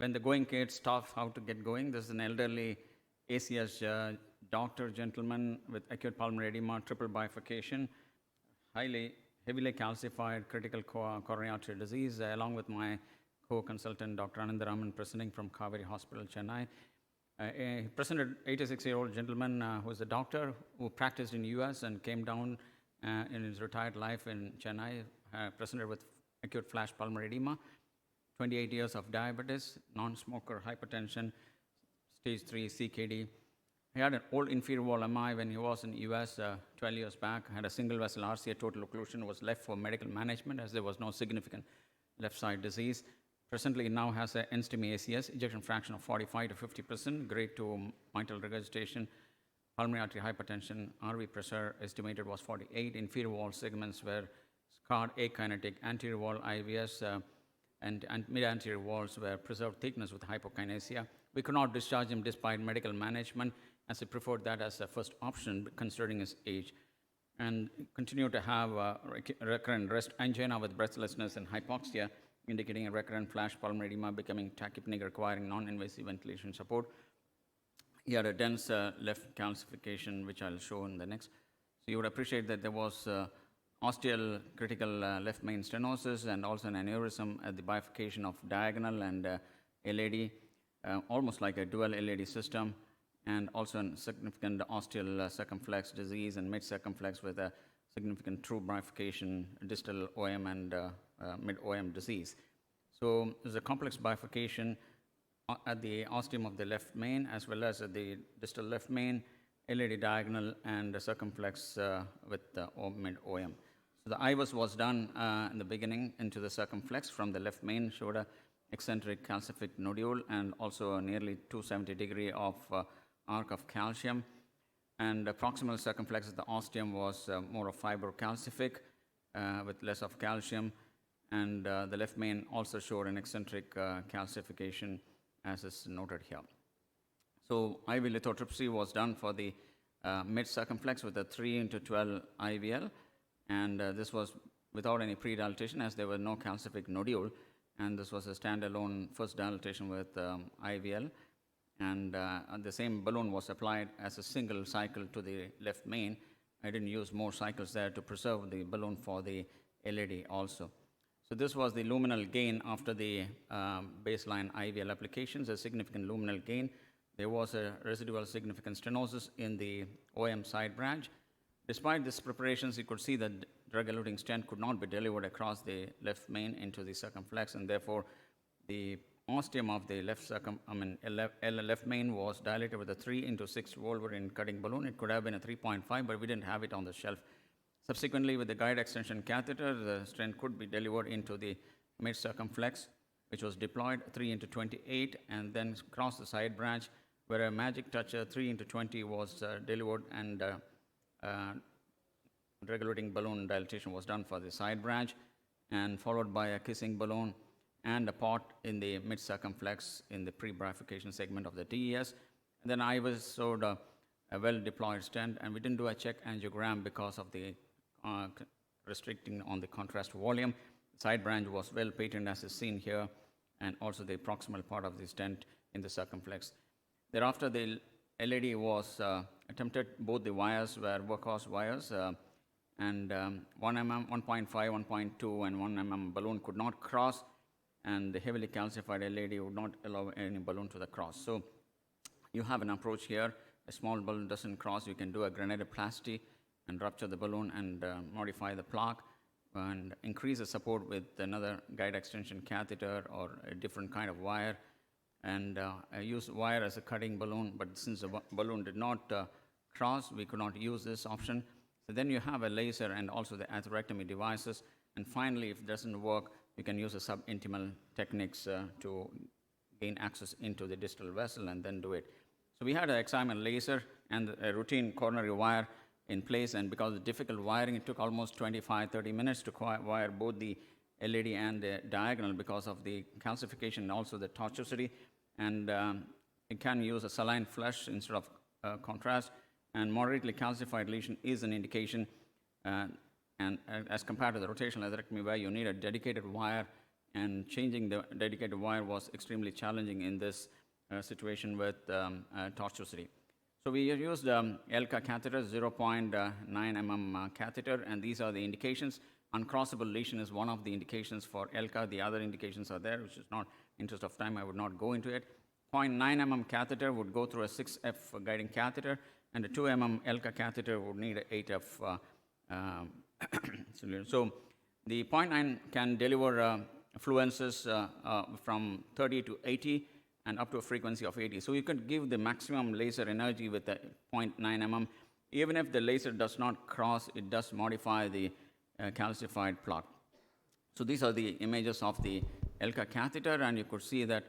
when the going gets tough, how to get going. This is an elderly ACS doctor, gentleman with acute pulmonary edema, triple bifurcation, heavily calcified critical coronary artery disease, along with my co-consultant, Dr. Anandaraman, presenting from Kaveri Hospital, Chennai. He presented 86-year-old gentleman who is a doctor who practiced in US and came down in his retired life in Chennai, presented with acute flash pulmonary edema, 28 years of diabetes, non-smoker, hypertension, stage 3 CKD. He had an old inferior wall MI when he was in US 12 years back, had a single vessel RCA, total occlusion, was left for medical management as there was no significant left side disease. Presently now has an end-stage ACS, ejection fraction of 45 to 50%, grade 2 mitral regurgitation, pulmonary artery hypertension, RV pressure estimated was 48, inferior wall segments were scarred, akinetic, anterior wall IVS, and mid-anterior walls were preserved thickness with hypokinesia. We could not discharge him despite medical management, as he preferred that as a first option considering his age, and continued to have recurrent rest angina with breathlessness and hypoxia, indicating a recurrent flash pulmonary edema, becoming tachypneic, requiring non-invasive ventilation support. He had a dense left calcification, which I'll show in the next. So you would appreciate that there was ostial critical left main stenosis and also an aneurysm at the bifurcation of diagonal and LAD, almost like a dual LAD system, and also a significant ostial circumflex disease and mid-circumflex with a significant true bifurcation, distal OM and mid-OM disease. So there's a complex bifurcation at the ostium of the left main as well as at the distal left main, LAD diagonal, and the circumflex with mid-OM. So the IVUS was done in the beginning into the circumflex from the left main, showed a eccentric calcific nodule and also a nearly 270-degree of arc of calcium. And the proximal circumflex of the ostium was more of fibrocalcific with less of calcium. And the left main also showed an eccentric calcification, as is noted here. So IV lithotripsy was done for the mid-circumflex with a 3x12 IVL, and this was without any pre-dilatation as there was no calcific nodule, and this was a standalone first dilatation with IVL, and the same balloon was applied as a single cycle to the left main. I didn't use more cycles there to preserve the balloon for the LAD also. So this was the luminal gain after the baseline IVL applications, a significant luminal gain. There was a residual significant stenosis in the OM side branch. Despite these preparations, you could see that drug-eluting stent could not be delivered across the left main into the circumflex, and therefore the ostium of the left main was dilated with a 3x6 Wolverine cutting balloon. It could have been a 3.5, but we didn't have it on the shelf. Subsequently, with the guide extension catheter, the stent could be delivered into the mid-circumflex, which was deployed 3x28, and then cross the side branch, where a magic toucher 3x20 was delivered, and regulating balloon dilatation was done for the side branch, and followed by a kissing balloon and a pot in the mid-circumflex in the pre-bifurcation segment of the TES. And then I showed a well-deployed stent, and we didn't do a check angiogram because of the restricting on the contrast volume. The side branch was well patent, as is seen here, and also the proximal part of the stent in the circumflex. Thereafter, the LAD was attempted. Both the wires were workhorse wires, and 1 mm, 1.5, 1.2, and 1 mm balloon could not cross, and the heavily calcified LAD would not allow any balloon to the cross. So you have an approach here. A small balloon doesn't cross. You can do a granuloplasty and rupture the balloon and modify the plaque and increase the support with another guide extension catheter or a different kind of wire. And I used wire as a cutting balloon, but since the balloon did not cross, we could not use this option. So then you have a laser and also the atherectomy devices. And finally, if it doesn't work, you can use the subintimal techniques to gain access into the distal vessel and then do it. So we had an excimer laser and a routine coronary wire in place, and because of the difficult wiring, it took almost 25-30 minutes to wire both the LAD and the diagonal because of the calcification and also the tortuosity. And you can use a saline flush instead of contrast, and moderately calcified lesion is an indication, and as compared to the rotational atherectomy where you need a dedicated wire and changing the dedicated wire was extremely challenging in this situation with tortuosity. So we used ELCA catheter, 0.9 mm catheter, and these are the indications. Uncrossable lesion is one of the indications for ELCA. The other indications are there, which is not interest of time. I would not go into it. 0.9 mm catheter would go through a 6F guiding catheter, and a 2 mm ELCA catheter would need an 8F solution. So the 0.9 can deliver fluences from 30 to 80 and up to a frequency of 80. So you can give the maximum laser energy with a 0.9 mm. Even if the laser does not cross, it does modify the calcified plaque. So these are the images of the ELCA catheter, and you could see that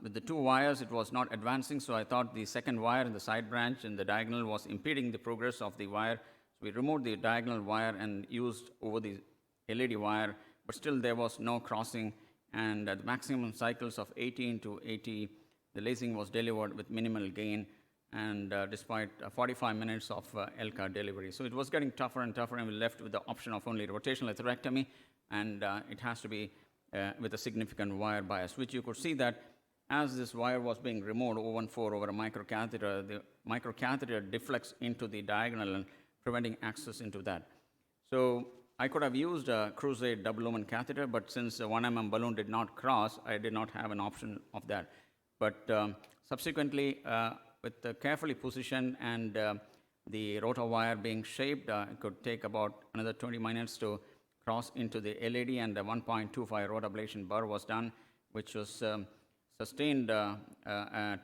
with the two wires, it was not advancing, so I thought the second wire in the side branch in the diagonal was impeding the progress of the wire. So we removed the diagonal wire and used over the LED wire, but still there was no crossing, and at the maximum cycles of 18 to 80, the lasing was delivered with minimal gain, and despite 45 minutes of ELCA delivery. So it was getting tougher and tougher, and we left with the option of only rotational atherectomy, and it has to be with a significant wire bias, which you could see that as this wire was being removed 0.14 over a microcatheter, the microcatheter deflects into the diagonal and preventing access into that. So I could have used a Crusade double lumen catheter, but since the 1 mm balloon did not cross, I did not have an option of that. But subsequently, with the carefully positioned and the rotor wire being shaped, it could take about another 20 minutes to cross into the LED, and the 1.25 rotor ablation burr was done, which was sustained at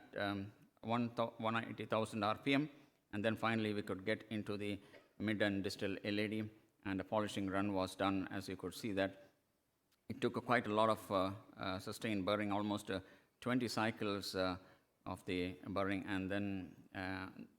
180,000 RPM, and then finally we could get into the mid and distal LED, and a polishing run was done. As you could see that it took quite a lot of sustained burring, almost 20 cycles of the burring, and then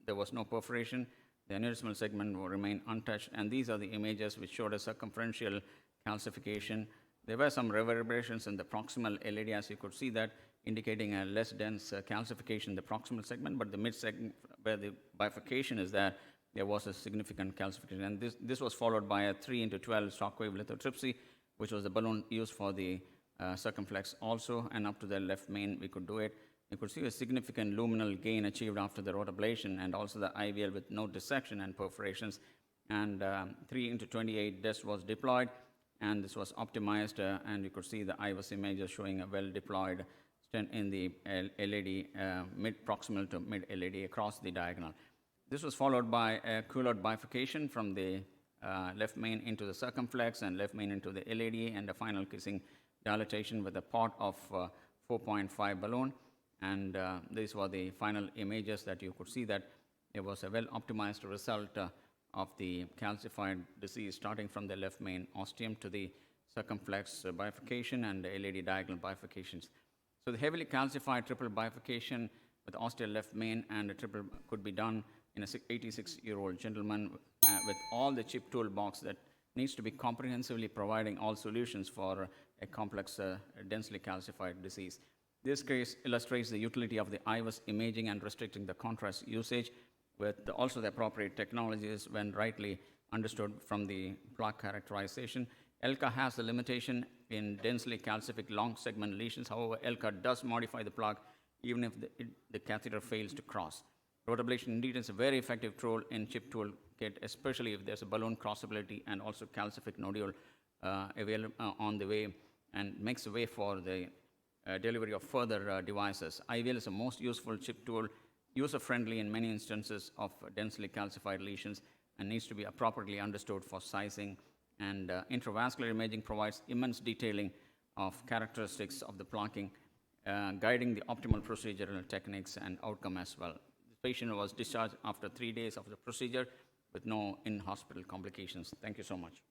there was no perforation. The aneurysmal segment will remain untouched, and these are the images which showed a circumferential calcification. There were some reverberations in the proximal LED, as you could see that, indicating a less dense calcification in the proximal segment, but the mid segment, where the bifurcation is there was a significant calcification. And this was followed by a 3x12 shockwave lithotripsy, which was the balloon used for the circumflex also, and up to the left main we could do it. You could see a significant luminal gain achieved after the rotablasion, and also the IVL with no dissection and perforations. And 3x28 disc was deployed, and this was optimized, and you could see the IVUS images showing a well-deployed stent in the LED, mid-proximal to mid-LED across the diagonal. This was followed by a culotte bifurcation from the left main into the circumflex and left main into the LED, and a final kissing dilatation with a pot of 4.5 balloon. And these were the final images that you could see that there was a well-optimized result of the calcified disease starting from the left main ostium to the circumflex bifurcation and the LED diagonal bifurcations. So the heavily calcified triple bifurcation with ostial left main and a triple could be done in a 86-year-old gentleman with all the chip toolbox that needs to be comprehensively providing all solutions for a complex, densely calcified disease. This case illustrates the utility of the IVUS imaging and restricting the contrast usage with also the appropriate technologies when rightly understood from the plaque characterization. ELCA has the limitation in densely calcific long segment lesions. However, ELCA does modify the plaque even if the catheter fails to cross. Rotablation indeed is a very effective tool in chip toolkit, especially if there's a balloon crossability and also calcific nodule available on the way, and makes a way for the delivery of further devices. IVL is the most useful chip tool, user-friendly in many instances of densely calcified lesions, and needs to be appropriately understood for sizing. And intravascular imaging provides immense detailing of characteristics of the plaquing, guiding the optimal procedural techniques and outcome as well. The patient was discharged after 3 days of the procedure with no in-hospital complications. Thank you so much.